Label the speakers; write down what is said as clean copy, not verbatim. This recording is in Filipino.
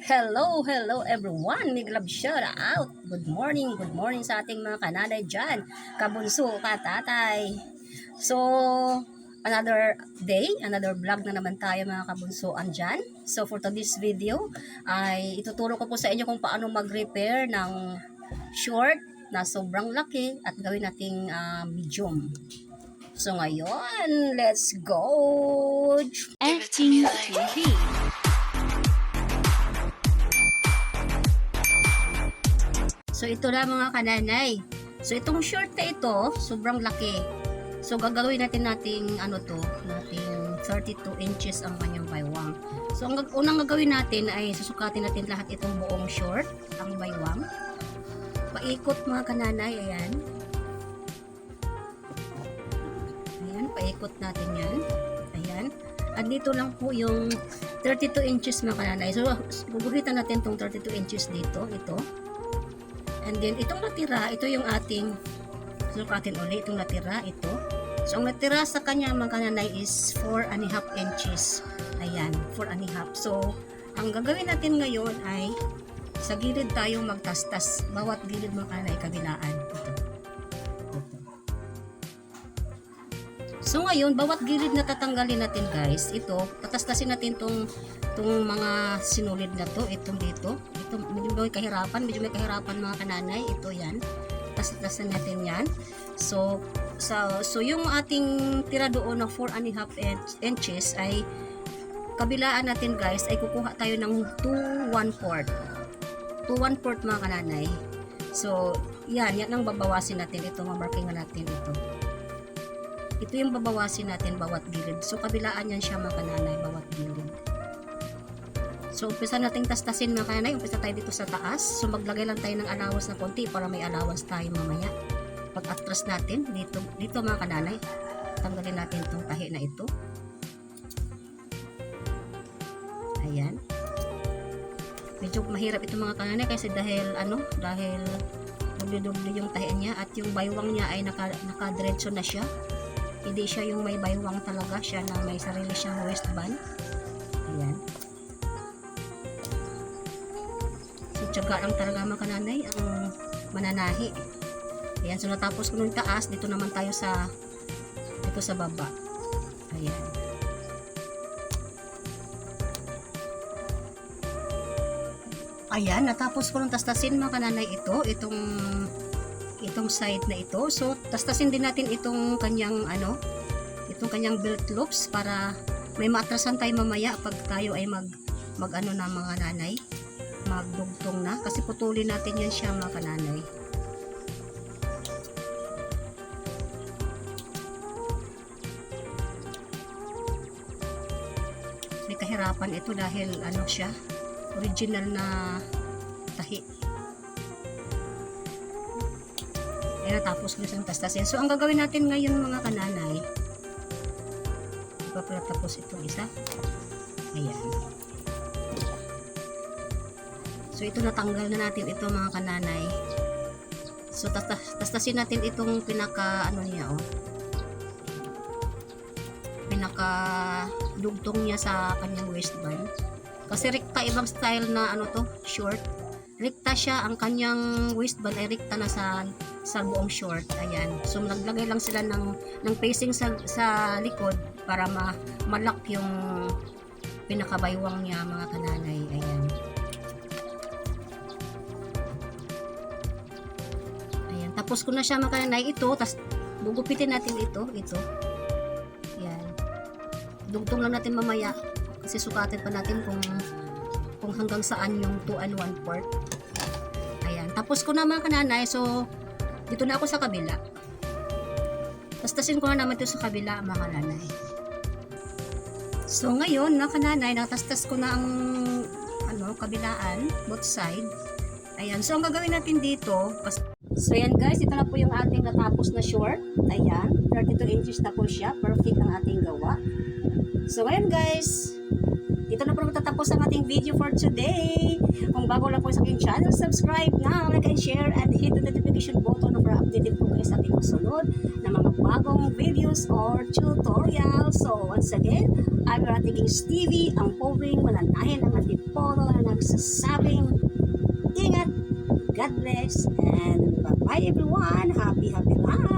Speaker 1: Hello everyone. Big love shout out. Good morning sa ating mga kananay dyan. Kabunso, katatay. So, another day, another vlog na naman tayo mga kabunsoan dyan. So, for today's video, ay ituturo ko po sa inyo kung paano mag-repair ng short na sobrang laki at gawin nating medium. So, ngayon, let's go!
Speaker 2: FTTV.
Speaker 1: So ito na mga kananay. So itong short na ito, sobrang laki. So gagawin natin nating nating 32 inches ang kanyang baywang. So ang unang gagawin natin ay susukatin natin lahat itong buong short, ang baywang. Paikot mga kananay, ayan. Ayan, paikot natin yan. Ayan. At dito lang po yung 32 inches mga kananay. So guguhitan natin itong 32 inches dito, ito. And then, itong natira, ito yung ating sukatin ulit, itong natira, ito. So, ang natira sa kanya mga kananay is 4.5 inches. Ayan, 4.5. So, ang gagawin natin ngayon ay sa gilid tayo magtastas. Bawat gilid mga kananay, kabilaan. Ito. So, ngayon, bawat gilid na tatanggalin natin guys, ito, tatastasin natin itong mga sinulid na to, itong dito. Ito, medyo may kahirapan mga kananay. Ito yan. Tastasin natin yan. So yung ating tira doon ng 4.5 inches ay kabilaan natin guys, ay kukuha tayo ng 2/1/4. 2/1/4 mga kananay. So, yan ang babawasin natin. Ito, mamarkingan natin ito. Ito yung babawasin natin bawat gilid. So, kabilaan yan siya mga kananay, bawat gilid. So, umpisa nating tastasin mga kananay. Umpisa tayo dito sa taas. So, maglagay lang tayo ng allowance na konti para may allowance tayo mamaya. Pag atras natin, dito mga kananay, tanggalin natin itong tahi na ito. Ayan. Medyo mahirap ito mga kananay kasi dahil doble-doble yung tahi niya at yung baywang niya ay naka-diretso na siya. Hindi siya yung may baywang talaga, siya na may sarili siyang waistband. Ayan. Tiyaga lang talaga mga kananay ang mananahi. Ayan, so natapos ko nung taas, dito naman tayo sa baba. Ayan. Ayan, natapos ko nung tastasin mga kananay itong side na ito. So tastasin din natin itong kanyang belt loops para may maatrasan tayo mamaya pag tayo ay na mga nanay. Magdugtong na kasi putulin natin yan siya mga kananay. May kahirapan ito dahil siya original na tahi. Ay natapos ko isang tastasin. So ang gagawin natin ngayon mga kananay, tapos itong isa. Ayan. So ito natanggal na natin ito mga kananay. So tastasin natin itong pinaka pinaka dugtong niya sa kanyang waistband. Kasi rekta, ibang style na short. Rekta siya, ang kanyang waistband ay rekta na sa buong short. Ayan. So naglagay lang sila ng facing sa likod para malak yung pinakabaywang niya mga kananay. Ayan. Tapos ko na siya mga kananay ito, tapos gugupitin natin ito. Yan. Dugtong lang natin mamaya kasi sukatin pa natin kung hanggang saan yung 2 1/4. Ayan. Tapos ko na mga kananay, so dito na ako sa kabila. Tastasin ko na naman ito sa kabila mga kananay. So ngayon mga kananay, natastas ko na ang kabilaan, both side. Ayan. So ang gagawin natin dito, so yan guys, ito na po yung ating natapos na short. Ayan, 32 inches na po siya. Perfect ang ating gawa. So ngayon guys, dito na po matatapos ang ating video for today. Kung bago lang po sa aking channel, subscribe now, like and share, and hit the notification button para updated po kayo sa ating susunod na mga bagong videos or tutorials. So once again, I'm Ratiging Stevie, ang poving mananahin ng antipolo na nagsasabing ingat, God bless, and bye-bye everyone. Happy life!